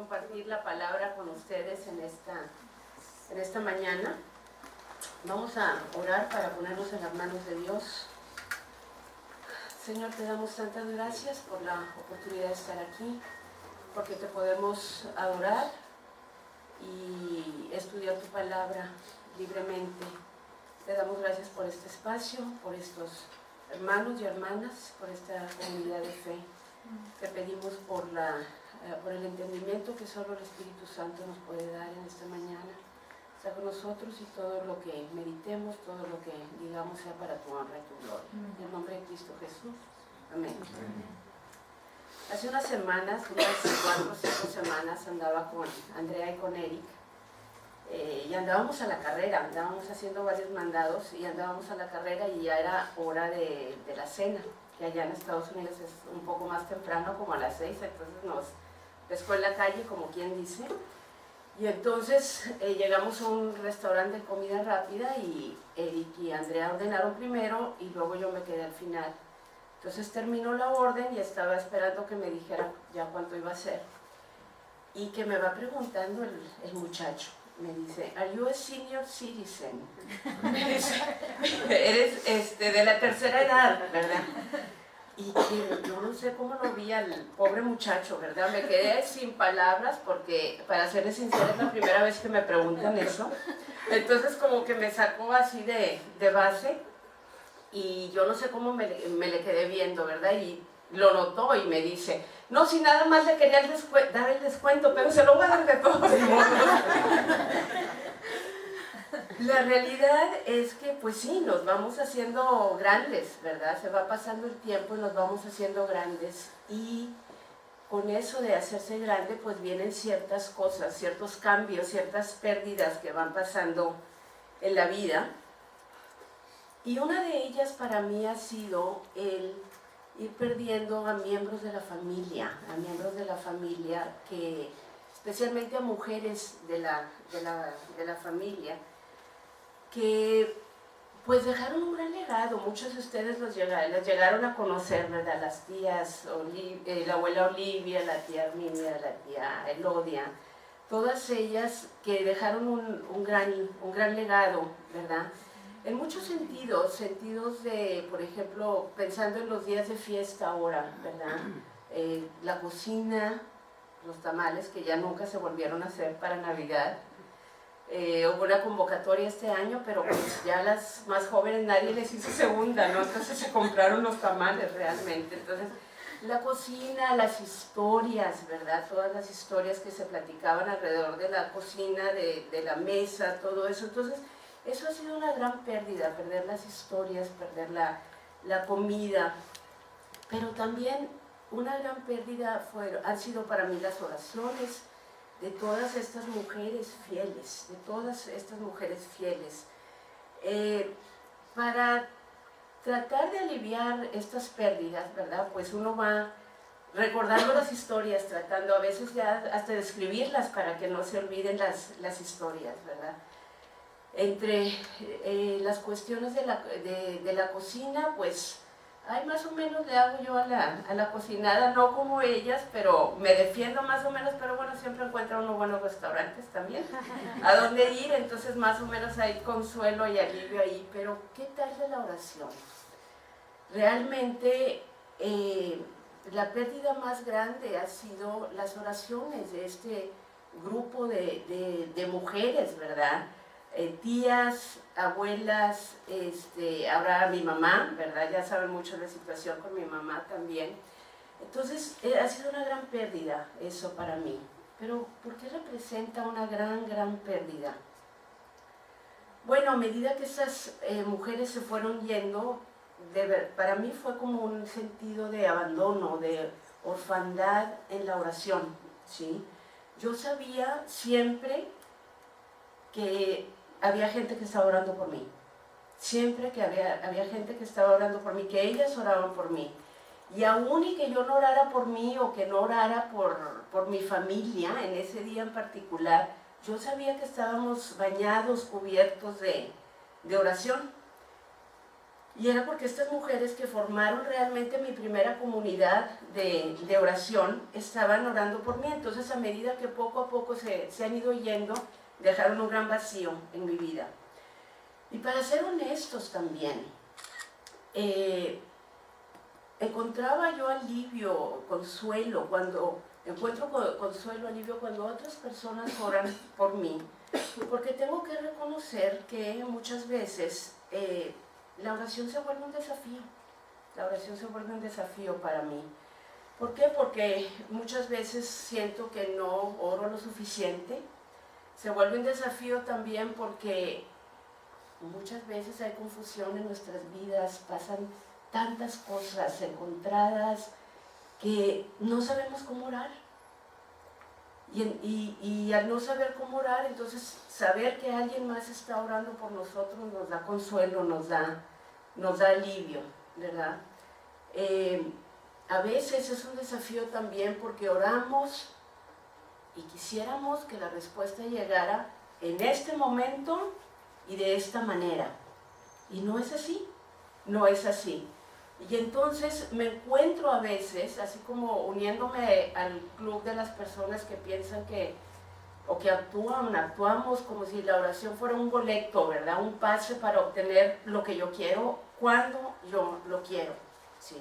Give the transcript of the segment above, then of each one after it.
compartir la palabra con ustedes en esta mañana. Vamos a orar para ponernos en las manos de Dios. Señor, te damos tantas gracias por la oportunidad de estar aquí, porque te podemos adorar y estudiar tu palabra libremente. Te damos gracias por este espacio, por estos hermanos y hermanas, por esta comunidad de fe. Te pedimos por el entendimiento que solo el Espíritu Santo nos puede dar en esta mañana. Está con nosotros y todo lo que meditemos, todo lo que digamos sea para tu honra y tu gloria. En el nombre de Cristo Jesús. Amén. Hace unas semanas, unas 4 o 5 semanas, andaba con Andrea y con Eric. Y andábamos a la carrera, andábamos haciendo varios mandados y andábamos a la carrera y ya era hora de la cena, que allá en Estados Unidos es un poco más temprano, como a las 6, entonces nos pescó en la calle, como quien dice. Y entonces llegamos a un restaurante de comida rápida y Eric y Andrea ordenaron primero y luego yo me quedé al final. Entonces terminó la orden y estaba esperando que me dijera ya cuánto iba a ser. Y que me va preguntando el muchacho. Me dice, ¿Are you a senior citizen? Eres de la tercera edad, ¿verdad? Y que yo no sé cómo lo vi al pobre muchacho, ¿verdad? Me quedé sin palabras porque, para serles sincera, es la primera vez que me preguntan eso. Entonces como que me sacó así de base y yo no sé cómo me le quedé viendo, ¿verdad? Y lo notó y me dice, no, si nada más le quería dar el descuento, pero se lo voy a dar de todos modos. La realidad es que, pues sí, nos vamos haciendo grandes, ¿verdad? Se va pasando el tiempo y nos vamos haciendo grandes. Y con eso de hacerse grande, pues vienen ciertas cosas, ciertos cambios, ciertas pérdidas que van pasando en la vida. Y una de ellas para mí ha sido el ir perdiendo a miembros de la familia, que, especialmente a mujeres de la familia, que pues dejaron un gran legado. Muchos de ustedes los llegaron a conocer, ¿verdad? Las tías, la abuela Olivia, la tía Arminia, la tía Elodia, todas ellas que dejaron un gran legado, ¿verdad? En muchos sentidos de, por ejemplo, pensando en los días de fiesta ahora, ¿verdad? La cocina, los tamales que ya nunca se volvieron a hacer para Navidad. Hubo una convocatoria este año, pero pues ya las más jóvenes nadie les hizo segunda, ¿no? Entonces se compraron los tamales realmente. Entonces, la cocina, las historias, ¿verdad? Todas las historias que se platicaban alrededor de la cocina, de la mesa, todo eso. Entonces, eso ha sido una gran pérdida, perder las historias, perder la comida, pero también una gran pérdida han sido para mí las oraciones de todas estas mujeres fieles, para tratar de aliviar estas pérdidas, ¿verdad? Pues uno va recordando las historias, tratando a veces ya hasta de escribirlas para que no se olviden las historias, ¿verdad? Entre las cuestiones de la cocina, pues ay, más o menos le hago yo a la cocinada, no como ellas, pero me defiendo más o menos, pero bueno, siempre encuentro unos buenos restaurantes también a dónde ir, entonces más o menos hay consuelo y alivio ahí. Pero ¿qué tal de la oración? Realmente la pérdida más grande ha sido las oraciones de este grupo de mujeres, ¿verdad? Tías, abuelas, ahora mi mamá, ¿verdad? Ya saben mucho de la situación con mi mamá también. Entonces, ha sido una gran pérdida eso para mí. Pero, ¿por qué representa una gran pérdida? Bueno, a medida que esas mujeres se fueron yendo, para mí fue como un sentido de abandono, de orfandad en la oración, ¿sí? Yo sabía siempre que había gente que estaba orando por mí, siempre que había gente que estaba orando por mí, que ellas oraban por mí, y aún y que yo no orara por mí o que no orara por mi familia en ese día en particular, yo sabía que estábamos bañados, cubiertos de oración. Y era porque estas mujeres que formaron realmente mi primera comunidad de oración estaban orando por mí. Entonces, a medida que poco a poco se han ido yendo, dejaron un gran vacío en mi vida. Y para ser honestos también, encontraba yo alivio, consuelo, alivio cuando otras personas oran por mí. Porque tengo que reconocer que muchas veces la oración se vuelve un desafío. La oración se vuelve un desafío para mí. ¿Por qué? Porque muchas veces siento que no oro lo suficiente. Se vuelve un desafío también porque muchas veces hay confusión en nuestras vidas, pasan tantas cosas encontradas que no sabemos cómo orar. Y al no saber cómo orar, entonces saber que alguien más está orando por nosotros nos da consuelo, nos da alivio, ¿verdad? A veces es un desafío también porque oramos y quisiéramos que la respuesta llegara en este momento y de esta manera. Y no es así, no es así. Y entonces me encuentro a veces, así como uniéndome al club de las personas que piensan que actuamos como si la oración fuera un boleto, ¿verdad? Un pase para obtener lo que yo quiero cuando yo lo quiero, ¿sí?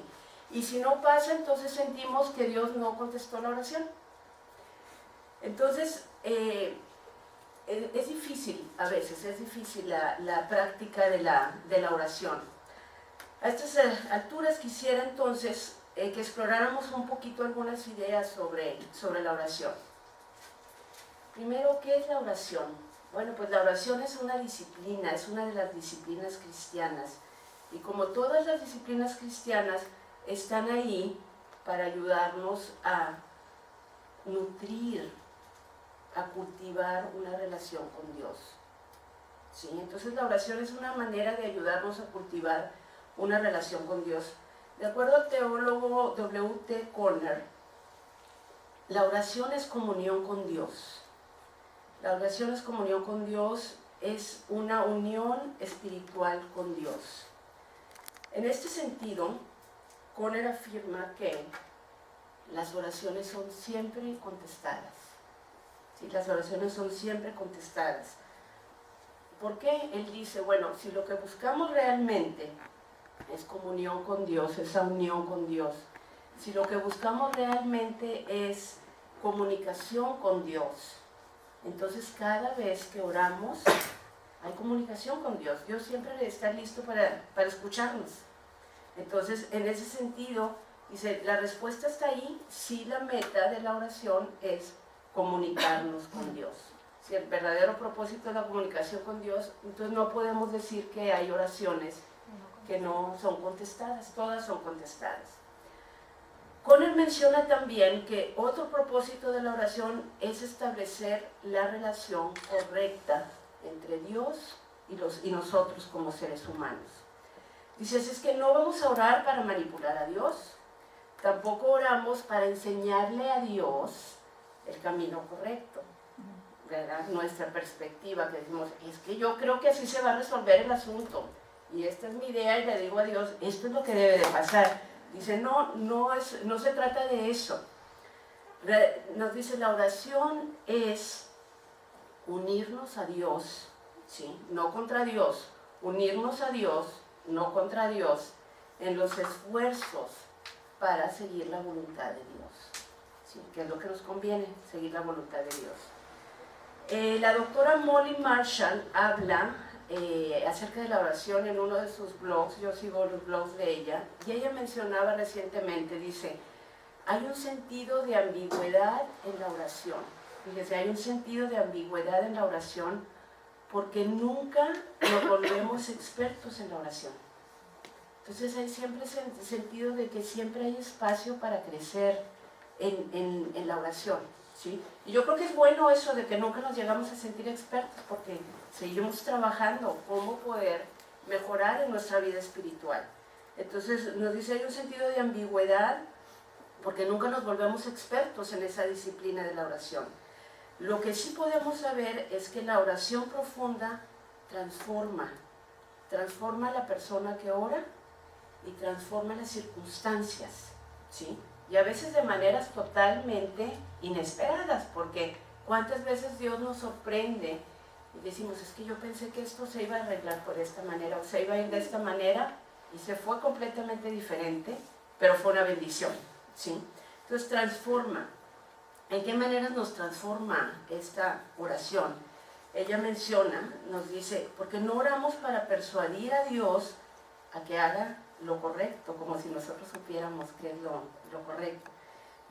Y si no pasa, entonces sentimos que Dios no contestó la oración. Entonces, es difícil a veces, es difícil la práctica de la oración. A estas alturas quisiera entonces que exploráramos un poquito algunas ideas sobre la oración. Primero, ¿qué es la oración? Bueno, pues la oración es una disciplina, es una de las disciplinas cristianas. Y como todas las disciplinas cristianas, están ahí para ayudarnos a nutrir, a cultivar una relación con Dios. ¿Sí? Entonces la oración es una manera de ayudarnos a cultivar una relación con Dios. De acuerdo al teólogo W.T. Conner, la oración es comunión con Dios. La oración es comunión con Dios, es una unión espiritual con Dios. En este sentido, Conner afirma que las oraciones son siempre contestadas. ¿Sí? Las oraciones son siempre contestadas. ¿Por qué? Él dice, bueno, si lo que buscamos realmente es comunión con Dios, esa unión con Dios, si lo que buscamos realmente es comunicación con Dios, entonces cada vez que oramos hay comunicación con Dios. Dios siempre está listo para escucharnos. Entonces, en ese sentido, dice, la respuesta está ahí si la meta de la oración es comunicarnos con Dios. Si el verdadero propósito es la comunicación con Dios, entonces no podemos decir que hay oraciones que no son contestadas, todas son contestadas. Conner menciona también que otro propósito de la oración es establecer la relación correcta entre Dios y nosotros como seres humanos. Dice, es que no vamos a orar para manipular a Dios, tampoco oramos para enseñarle a Dios el camino correcto, ¿verdad? Nuestra perspectiva, que decimos, es que yo creo que así se va a resolver el asunto, y esta es mi idea y le digo a Dios, esto es lo que debe de pasar. Dice, no se trata de eso. Nos dice, la oración es unirnos a Dios, ¿sí? No contra Dios, unirnos a Dios, no contra Dios, en los esfuerzos para seguir la voluntad de Dios, ¿sí? Que es lo que nos conviene, seguir la voluntad de Dios. La doctora Molly Marshall habla acerca de la oración en uno de sus blogs. Yo sigo los blogs de ella, y ella mencionaba recientemente, dice, hay un sentido de ambigüedad en la oración. Fíjese, hay un sentido de ambigüedad en la oración porque nunca nos volvemos expertos en la oración. Entonces hay siempre ese sentido de que siempre hay espacio para crecer en la oración, ¿sí? Y yo creo que es bueno eso de que nunca nos llegamos a sentir expertos, porque seguimos trabajando cómo poder mejorar en nuestra vida espiritual. Entonces nos dice, hay un sentido de ambigüedad porque nunca nos volvemos expertos en esa disciplina de la oración. Lo que sí podemos saber es que la oración profunda transforma, transforma a la persona que ora y transforma las circunstancias, ¿sí? Y a veces de maneras totalmente inesperadas, porque cuántas veces Dios nos sorprende y decimos, es que yo pensé que esto se iba a arreglar por esta manera, o se iba a ir de esta manera, y se fue completamente diferente, pero fue una bendición, ¿sí? Entonces transforma. ¿En qué maneras nos transforma esta oración? Ella menciona, nos dice, porque no oramos para persuadir a Dios a que haga lo correcto, como si nosotros supiéramos qué es lo correcto.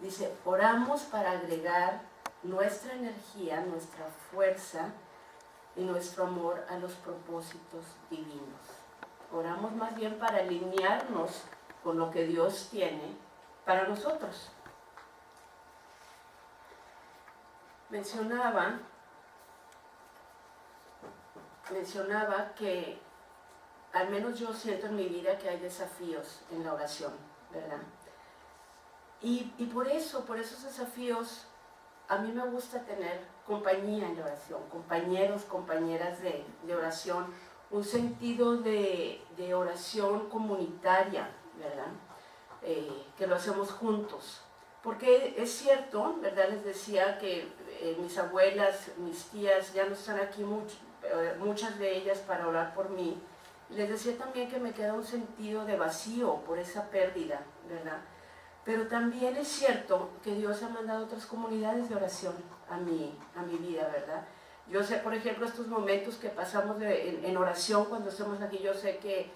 Dice, oramos para agregar nuestra energía, nuestra fuerza y nuestro amor a los propósitos divinos. Oramos más bien para alinearnos con lo que Dios tiene para nosotros. Mencionaba que al menos yo siento en mi vida que hay desafíos en la oración, ¿verdad? Y por esos desafíos, a mí me gusta tener compañía en la oración, compañeros, compañeras de oración, un sentido de oración comunitaria, ¿verdad? Que lo hacemos juntos. Porque es cierto, ¿verdad? Les decía que mis abuelas, mis tías ya no están aquí, muchas de ellas para orar por mí. Les decía también que me queda un sentido de vacío por esa pérdida, ¿verdad? Pero también es cierto que Dios ha mandado otras comunidades de oración a mi vida, ¿verdad? Yo sé, por ejemplo, estos momentos que pasamos en oración cuando estamos aquí, yo sé que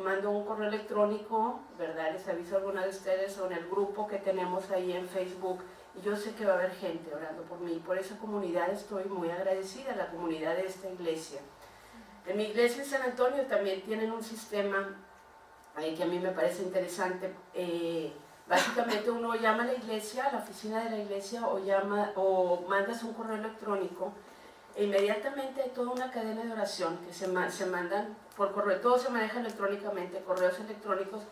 mando un correo electrónico, ¿verdad? Les aviso a alguna de ustedes o en el grupo que tenemos ahí en Facebook, y yo sé que va a haber gente orando por mí. Por esa comunidad estoy muy agradecida, la comunidad de esta iglesia. En mi iglesia en San Antonio también tienen un sistema que a mí me parece interesante. Básicamente uno llama a la iglesia, a la oficina de la iglesia, o mandas un correo electrónico, e inmediatamente hay toda una cadena de oración que se mandan por correo. Todo se maneja electrónicamente, correos electrónicos,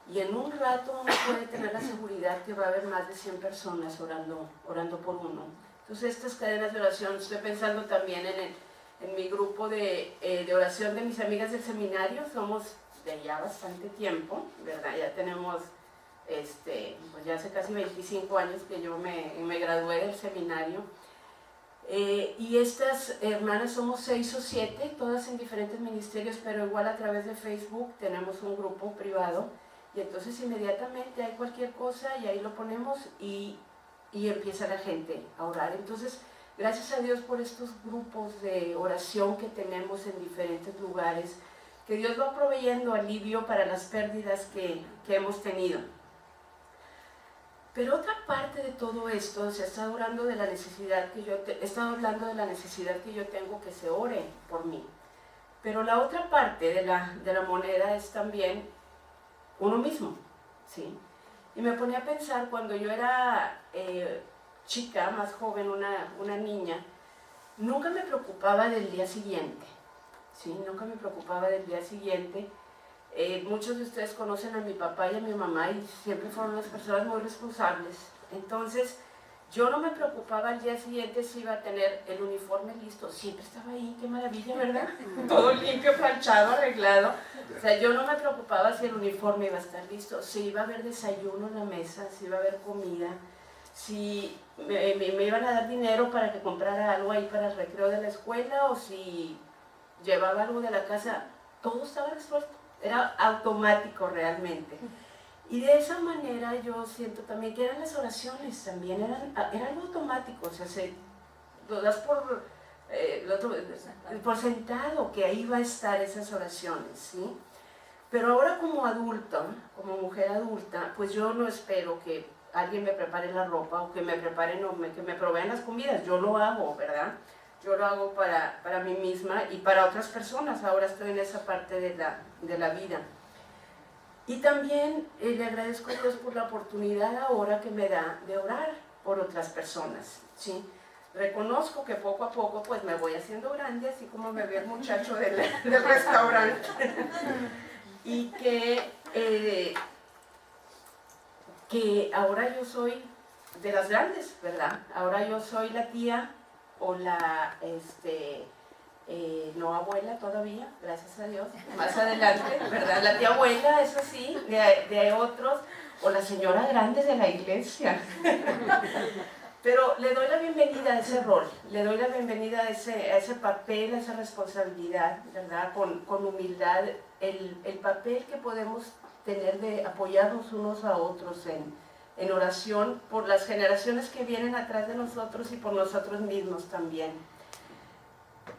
y en un rato uno puede tener la seguridad que va a haber más de 100 personas orando por uno. Entonces estas cadenas de oración, estoy pensando también en mi grupo de oración de mis amigas del seminario. Somos de ya bastante tiempo, ¿verdad? Ya tenemos, pues ya hace casi 25 años que yo me gradué del seminario. Y estas hermanas somos 6 o 7, todas en diferentes ministerios, pero igual a través de Facebook tenemos un grupo privado, y entonces inmediatamente hay cualquier cosa y ahí lo ponemos y empieza la gente a orar. Entonces, gracias a Dios por estos grupos de oración que tenemos en diferentes lugares, que Dios va proveyendo alivio para las pérdidas que hemos tenido. Pero otra parte de todo esto, se está hablando de la necesidad que yo tengo que se ore por mí. Pero la otra parte de la moneda es también uno mismo, ¿sí? Y me ponía a pensar, cuando yo era chica, más joven, una niña, nunca me preocupaba del día siguiente, ¿sí? Nunca me preocupaba del día siguiente. Muchos de ustedes conocen a mi papá y a mi mamá y siempre fueron unas personas muy responsables. Entonces, yo no me preocupaba al día siguiente si iba a tener el uniforme listo. Siempre estaba ahí, qué maravilla, ¿verdad? Todo limpio, planchado, arreglado. O sea, yo no me preocupaba si el uniforme iba a estar listo, si iba a haber desayuno en la mesa, si iba a haber comida, si me iban a dar dinero para que comprara algo ahí para el recreo de la escuela, o si llevaba algo de la casa. Todo estaba resuelto. Era automático realmente. Y de esa manera yo siento también que eran las oraciones, también eran algo automático, o sea, lo das por sentado que ahí va a estar esas oraciones, ¿sí? Pero ahora como adulta, como mujer adulta, pues yo no espero que alguien me prepare la ropa o que me preparen o que me provean las comidas. Yo lo hago, ¿verdad? Yo lo hago para mí misma y para otras personas. Ahora estoy en esa parte de la vida. Y también le agradezco a Dios por la oportunidad ahora que me da de orar por otras personas, ¿sí? Reconozco que poco a poco pues me voy haciendo grande, así como me ve el muchacho del restaurante. Y que ahora yo soy de las grandes, ¿verdad? Ahora yo soy la tía o no abuela todavía, gracias a Dios, más adelante, ¿verdad? La tía abuela, eso sí, de otros, o la señora grande de la iglesia. Pero le doy la bienvenida a ese rol, le doy la bienvenida a ese papel, a esa responsabilidad, ¿verdad? Con humildad, el papel que podemos tener de apoyarnos unos a otros en oración por las generaciones que vienen atrás de nosotros y por nosotros mismos también.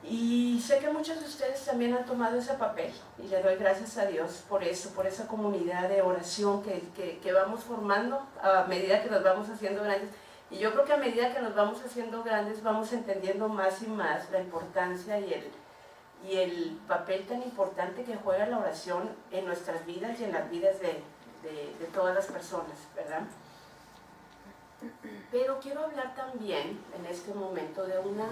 Y sé que muchos de ustedes también han tomado ese papel y le doy gracias a Dios por eso, por esa comunidad de oración que vamos formando a medida que nos vamos haciendo grandes. Y yo creo que a medida que nos vamos haciendo grandes vamos entendiendo más y más la importancia y el papel tan importante que juega la oración en nuestras vidas y en las vidas de todas las personas, ¿verdad? Pero quiero hablar también en este momento de una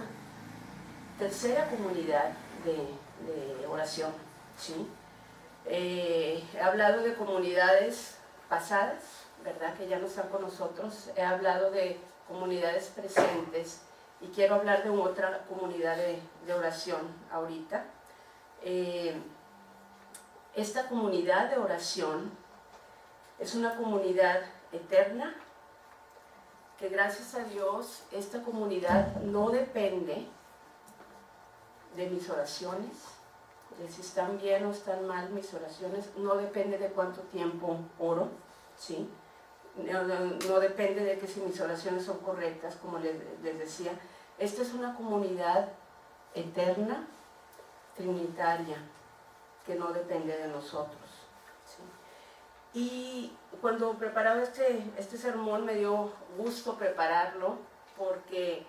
tercera comunidad de oración, ¿sí? He hablado de comunidades pasadas, ¿verdad?, que ya no están con nosotros. He hablado de comunidades presentes y quiero hablar de otra comunidad de oración ahorita. Esta comunidad de oración es una comunidad eterna, que gracias a Dios esta comunidad no depende de mis oraciones, de si están bien o están mal mis oraciones, no depende de cuánto tiempo oro, ¿sí? No depende de que si mis oraciones son correctas, como les decía. Esta es una comunidad eterna, trinitaria, que no depende de nosotros, ¿sí? Y cuando preparaba este sermón me dio gusto prepararlo, porque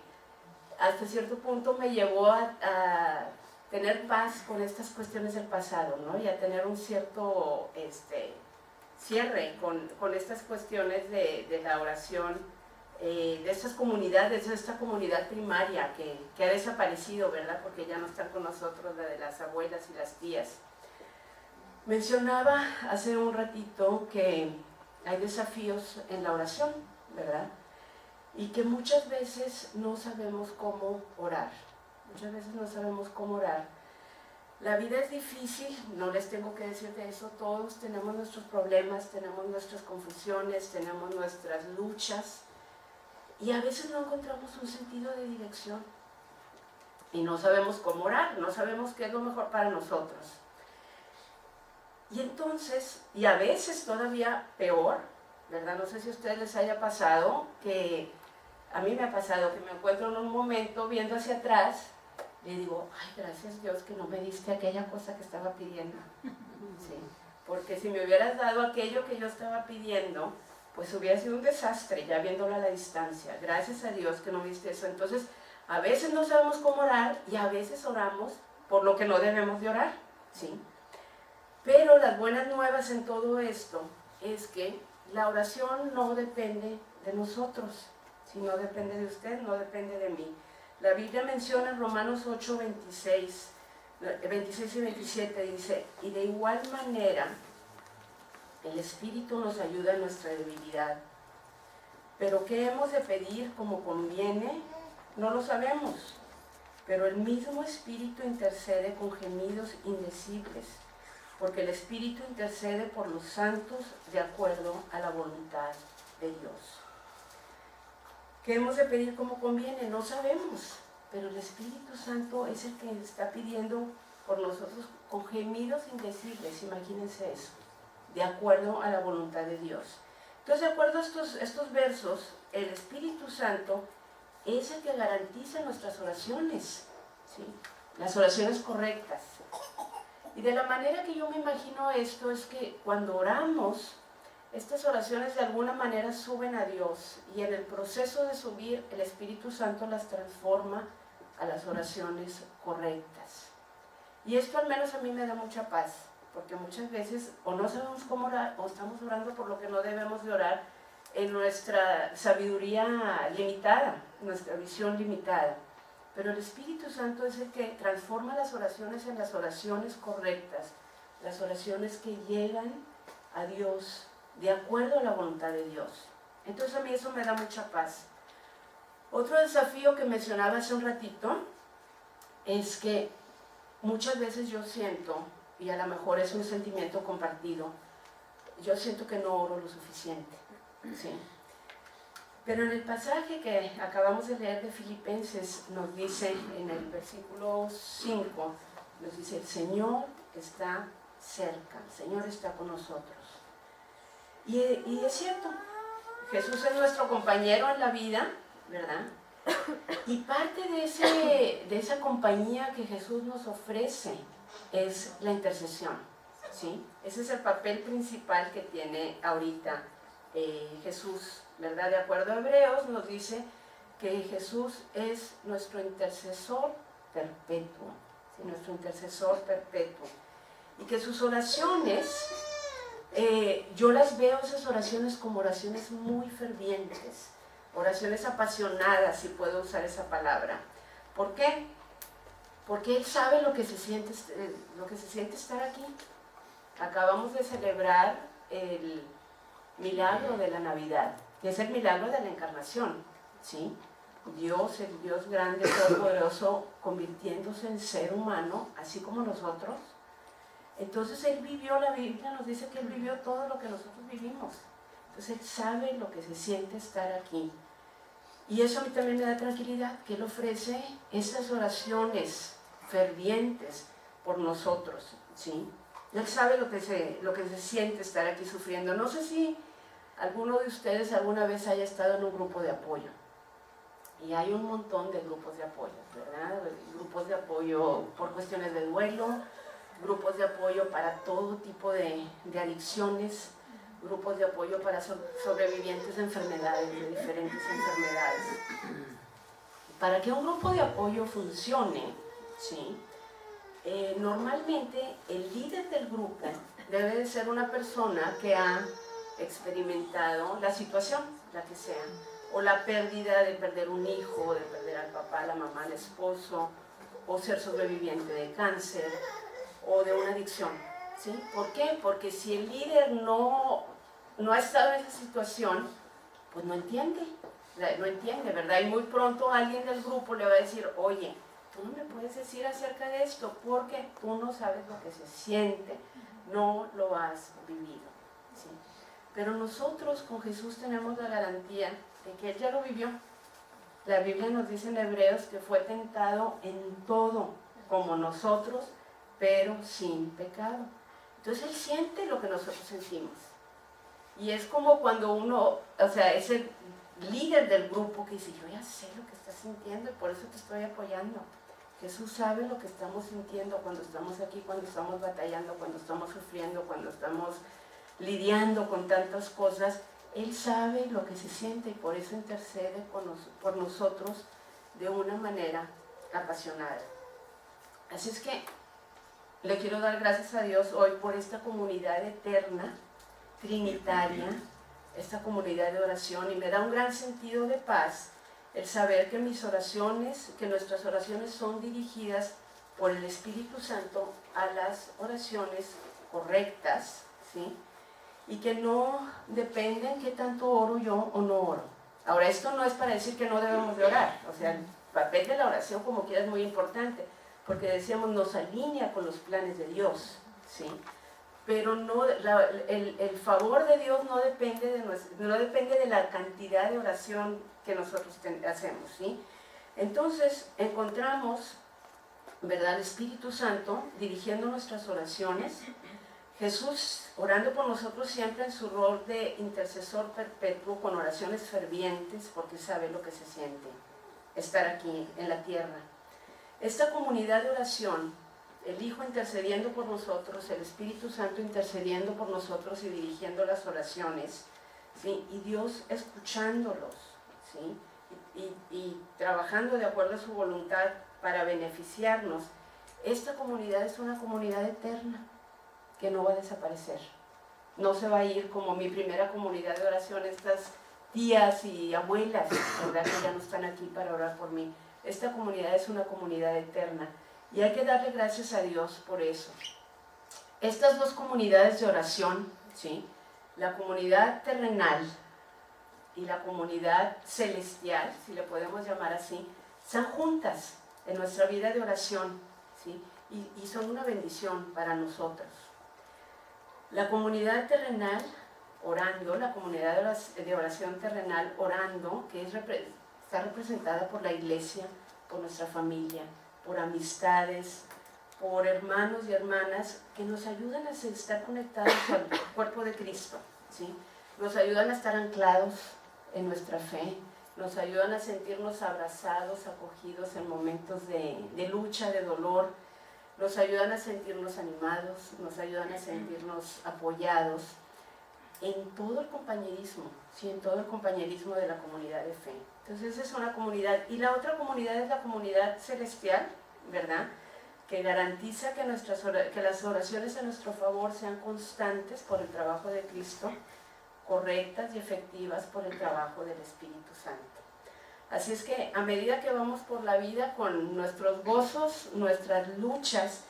hasta cierto punto me llevó a tener paz con estas cuestiones del pasado, ¿no? Y a tener un cierto cierre con estas cuestiones de la oración, de estas comunidades, de esta comunidad primaria que ha desaparecido, ¿verdad? Porque ya no están con nosotros, la de las abuelas y las tías. Mencionaba hace un ratito que hay desafíos en la oración, ¿verdad? Y que muchas veces no sabemos cómo orar. Muchas veces no sabemos cómo orar. La vida es difícil, no les tengo que decir de eso, todos tenemos nuestros problemas, tenemos nuestras confusiones, tenemos nuestras luchas y a veces no encontramos un sentido de dirección y no sabemos cómo orar, no sabemos qué es lo mejor para nosotros. Y entonces, y a veces todavía peor, ¿verdad? No sé si a ustedes les haya pasado, que a mí me ha pasado que me encuentro en un momento viendo hacia atrás. Le digo, ay, gracias Dios que no me diste aquella cosa que estaba pidiendo, ¿sí? Porque si me hubieras dado aquello que yo estaba pidiendo, pues hubiera sido un desastre, ya viéndolo a la distancia. Gracias a Dios que no me diste eso. Entonces, a veces no sabemos cómo orar y a veces oramos por lo que no debemos de orar, ¿sí? Pero las buenas nuevas en todo esto es que la oración no depende de nosotros, ¿sí? No depende de usted, no depende de mí. La Biblia menciona en Romanos 8, 26 y 27, dice, y de igual manera el Espíritu nos ayuda en nuestra debilidad. Pero ¿qué hemos de pedir como conviene? No lo sabemos. Pero el mismo Espíritu intercede con gemidos indecibles, porque el Espíritu intercede por los santos de acuerdo a la voluntad de Dios. ¿Qué hemos de pedir como conviene? No sabemos, pero el Espíritu Santo es el que está pidiendo por nosotros con gemidos indecibles, imagínense eso, de acuerdo a la voluntad de Dios. Entonces, de acuerdo a estos versos, el Espíritu Santo es el que garantiza nuestras oraciones, ¿sí? Las oraciones correctas. Y de la manera que yo me imagino esto es que cuando oramos, estas oraciones de alguna manera suben a Dios y en el proceso de subir el Espíritu Santo las transforma a las oraciones correctas. Y esto al menos a mí me da mucha paz, porque muchas veces o no sabemos cómo orar o estamos orando por lo que no debemos de orar en nuestra sabiduría limitada, nuestra visión limitada. Pero el Espíritu Santo es el que transforma las oraciones en las oraciones correctas, las oraciones que llegan a Dios de acuerdo a la voluntad de Dios. Entonces a mí eso me da mucha paz. Otro desafío que mencionaba hace un ratito es que muchas veces yo siento, y a lo mejor es un sentimiento compartido, yo siento que no oro lo suficiente, ¿sí? Pero en el pasaje que acabamos de leer de Filipenses nos dice, en el versículo 5, nos dice, el Señor está cerca, el Señor está con nosotros. Y es cierto, Jesús es nuestro compañero en la vida, ¿verdad? Y parte de esa compañía que Jesús nos ofrece es la intercesión, ¿sí? Ese es el papel principal que tiene ahorita Jesús, ¿verdad? De acuerdo a Hebreos nos dice que Jesús es nuestro intercesor perpetuo, ¿sí? Nuestro intercesor perpetuo. Y que sus oraciones, yo las veo, esas oraciones, como oraciones muy fervientes, oraciones apasionadas, si puedo usar esa palabra. ¿Por qué? Porque Él sabe lo que se siente estar aquí. Acabamos de celebrar el milagro de la Navidad, que es el milagro de la encarnación, ¿sí? Dios, el Dios grande, todopoderoso, convirtiéndose en ser humano, así como nosotros. Entonces Él vivió, la Biblia nos dice que Él vivió todo lo que nosotros vivimos. Entonces Él sabe lo que se siente estar aquí. Y eso a mí también me da tranquilidad, que Él ofrece esas oraciones fervientes por nosotros, ¿sí? Él sabe lo que se siente estar aquí sufriendo. No sé si alguno de ustedes alguna vez haya estado en un grupo de apoyo. Y hay un montón de grupos de apoyo, ¿verdad? Grupos de apoyo por cuestiones de duelo, grupos de apoyo para todo tipo de adicciones, grupos de apoyo para sobrevivientes de enfermedades, de diferentes enfermedades. Para que un grupo de apoyo funcione, ¿sí? Normalmente el líder del grupo debe de ser una persona que ha experimentado la situación, la que sea, o la pérdida de perder un hijo, de perder al papá, a la mamá, al esposo, o ser sobreviviente de cáncer, o de una adicción, ¿sí? ¿Por qué? Porque si el líder no ha estado en esa situación, pues no entiende, ¿verdad? Y muy pronto alguien del grupo le va a decir, oye, tú no me puedes decir acerca de esto porque tú no sabes lo que se siente, no lo has vivido, ¿sí? Pero nosotros con Jesús tenemos la garantía de que Él ya lo vivió. La Biblia nos dice en Hebreos que fue tentado en todo, como nosotros, pero sin pecado. Entonces Él siente lo que nosotros sentimos. Y es como cuando uno, o sea, es el líder del grupo que dice, yo ya sé lo que estás sintiendo y por eso te estoy apoyando. Jesús sabe lo que estamos sintiendo cuando estamos aquí, cuando estamos batallando, cuando estamos sufriendo, cuando estamos lidiando con tantas cosas. Él sabe lo que se siente y por eso intercede por nosotros de una manera apasionada. Así es que le quiero dar gracias a Dios hoy por esta comunidad eterna, trinitaria, esta comunidad de oración, y me da un gran sentido de paz el saber que nuestras oraciones son dirigidas por el Espíritu Santo a las oraciones correctas, ¿sí? Y que no dependen qué tanto oro yo o no oro. Ahora, esto no es para decir que no debemos de orar, o sea, el papel de la oración como quiera es muy importante, porque decíamos, nos alinea con los planes de Dios, ¿sí? Pero no, el favor de Dios no depende de la cantidad de oración que nosotros hacemos, ¿sí? Entonces encontramos, ¿verdad?, el Espíritu Santo dirigiendo nuestras oraciones, Jesús orando por nosotros siempre en su rol de intercesor perpetuo con oraciones fervientes porque sabe lo que se siente estar aquí en la tierra. Esta comunidad de oración, el Hijo intercediendo por nosotros, el Espíritu Santo intercediendo por nosotros y dirigiendo las oraciones, ¿sí? Y Dios escuchándolos, ¿sí? y trabajando de acuerdo a su voluntad para beneficiarnos. Esta comunidad es una comunidad eterna que no va a desaparecer. No se va a ir como mi primera comunidad de oración, estas tías y abuelas, ¿verdad?, que ya no están aquí para orar por mí. Esta comunidad es una comunidad eterna y hay que darle gracias a Dios por eso. Estas dos comunidades de oración, ¿sí?, la comunidad terrenal y la comunidad celestial, si le podemos llamar así, están juntas en nuestra vida de oración, ¿sí? y son una bendición para nosotros. La comunidad terrenal orando, la comunidad de oración terrenal orando, que está representada por la iglesia, por nuestra familia, por amistades, por hermanos y hermanas que nos ayudan a estar conectados al cuerpo de Cristo, ¿sí? Nos ayudan a estar anclados en nuestra fe, nos ayudan a sentirnos abrazados, acogidos en momentos de lucha, de dolor, nos ayudan a sentirnos animados, nos ayudan a sentirnos apoyados en todo el compañerismo, ¿sí? En todo el compañerismo de la comunidad de fe. Entonces esa es una comunidad. Y la otra comunidad es la comunidad celestial, ¿verdad?, que garantiza que las oraciones a nuestro favor sean constantes por el trabajo de Cristo, correctas y efectivas por el trabajo del Espíritu Santo. Así es que a medida que vamos por la vida con nuestros gozos, nuestras luchas,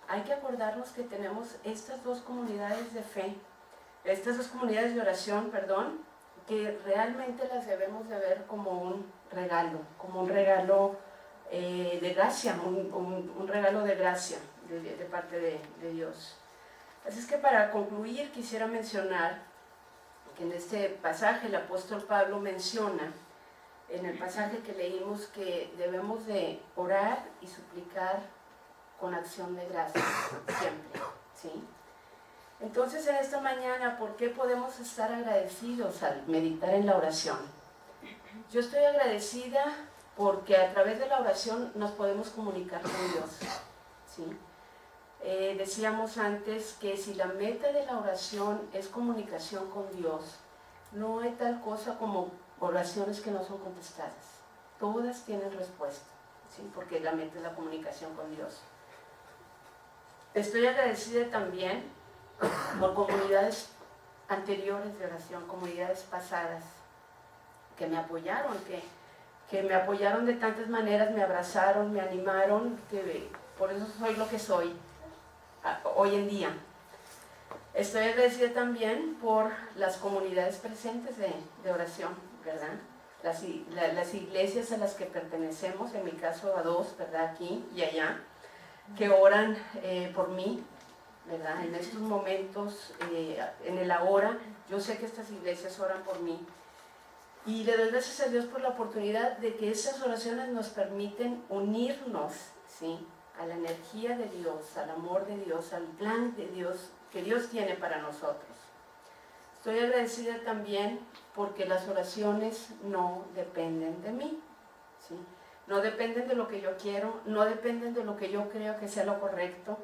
hay que acordarnos que tenemos estas dos comunidades de fe, estas dos comunidades de oración, que realmente las debemos de ver como un regalo de gracia, un regalo de gracia de parte de Dios. Así es que para concluir quisiera mencionar que en este pasaje el apóstol Pablo menciona, en el pasaje que leímos, que debemos de orar y suplicar con acción de gracias siempre, ¿sí? Entonces en esta mañana, ¿por qué podemos estar agradecidos al meditar en la oración? Yo estoy agradecida porque a través de la oración nos podemos comunicar con Dios, ¿sí? Decíamos antes que si la meta de la oración es comunicación con Dios, no hay tal cosa como oraciones que no son contestadas. Todas tienen respuesta, ¿sí? Porque la meta es la comunicación con Dios. Estoy agradecida también por comunidades anteriores de oración, comunidades pasadas que me apoyaron, que me apoyaron de tantas maneras, me abrazaron, me animaron, que por eso soy lo que soy hoy en día. Estoy agradecida también por las comunidades presentes de oración, ¿verdad? Las iglesias a las que pertenecemos, en mi caso a dos, ¿verdad? Aquí y allá, que oran por mí, ¿verdad? En estos momentos, en el ahora, yo sé que estas iglesias oran por mí. Y le doy gracias a Dios por la oportunidad de que esas oraciones nos permiten unirnos, ¿sí?, a la energía de Dios, al amor de Dios, al plan de Dios que Dios tiene para nosotros. Estoy agradecida también porque las oraciones no dependen de mí, ¿sí? No dependen de lo que yo quiero, no dependen de lo que yo creo que sea lo correcto,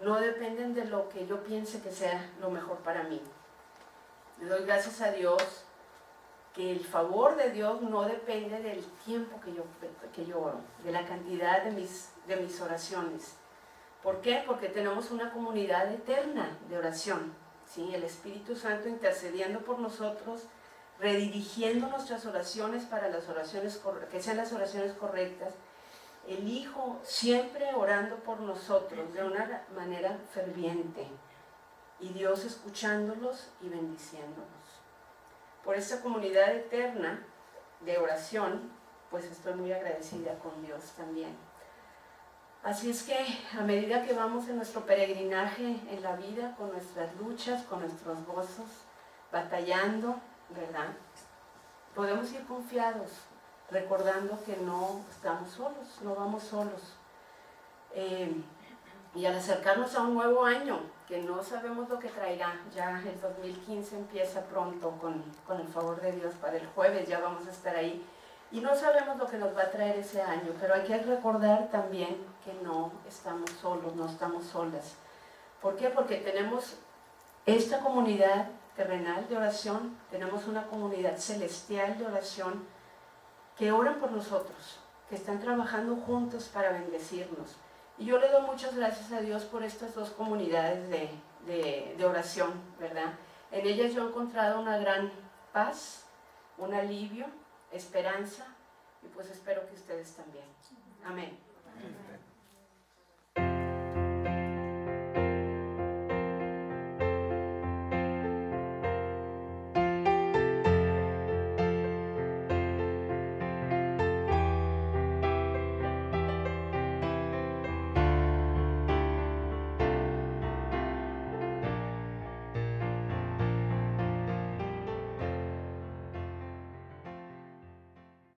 no dependen de lo que yo piense que sea lo mejor para mí. Le doy gracias a Dios que el favor de Dios no depende del tiempo que yo oro, de la cantidad de mis oraciones. ¿Por qué? Porque tenemos una comunidad eterna de oración, ¿sí? El Espíritu Santo intercediendo por nosotros, redirigiendo nuestras oraciones para que sean las oraciones correctas, el Hijo siempre orando por nosotros de una manera ferviente, y Dios escuchándolos y bendiciéndolos. Por esta comunidad eterna de oración, pues estoy muy agradecida con Dios también. Así es que a medida que vamos en nuestro peregrinaje en la vida, con nuestras luchas, con nuestros gozos, batallando, ¿verdad?, podemos ir confiados, recordando que no estamos solos, no vamos solos. Y al acercarnos a un nuevo año, que no sabemos lo que traerá, ya el 2015 empieza pronto con el favor de Dios, para el jueves ya vamos a estar ahí, y no sabemos lo que nos va a traer ese año, pero hay que recordar también que no estamos solos, no estamos solas. ¿Por qué? Porque tenemos esta comunidad terrenal de oración, tenemos una comunidad celestial de oración que oran por nosotros, que están trabajando juntos para bendecirnos. Y yo le doy muchas gracias a Dios por estas dos comunidades de oración, ¿verdad? En ellas yo he encontrado una gran paz, un alivio, esperanza, y pues espero que ustedes también. Amén.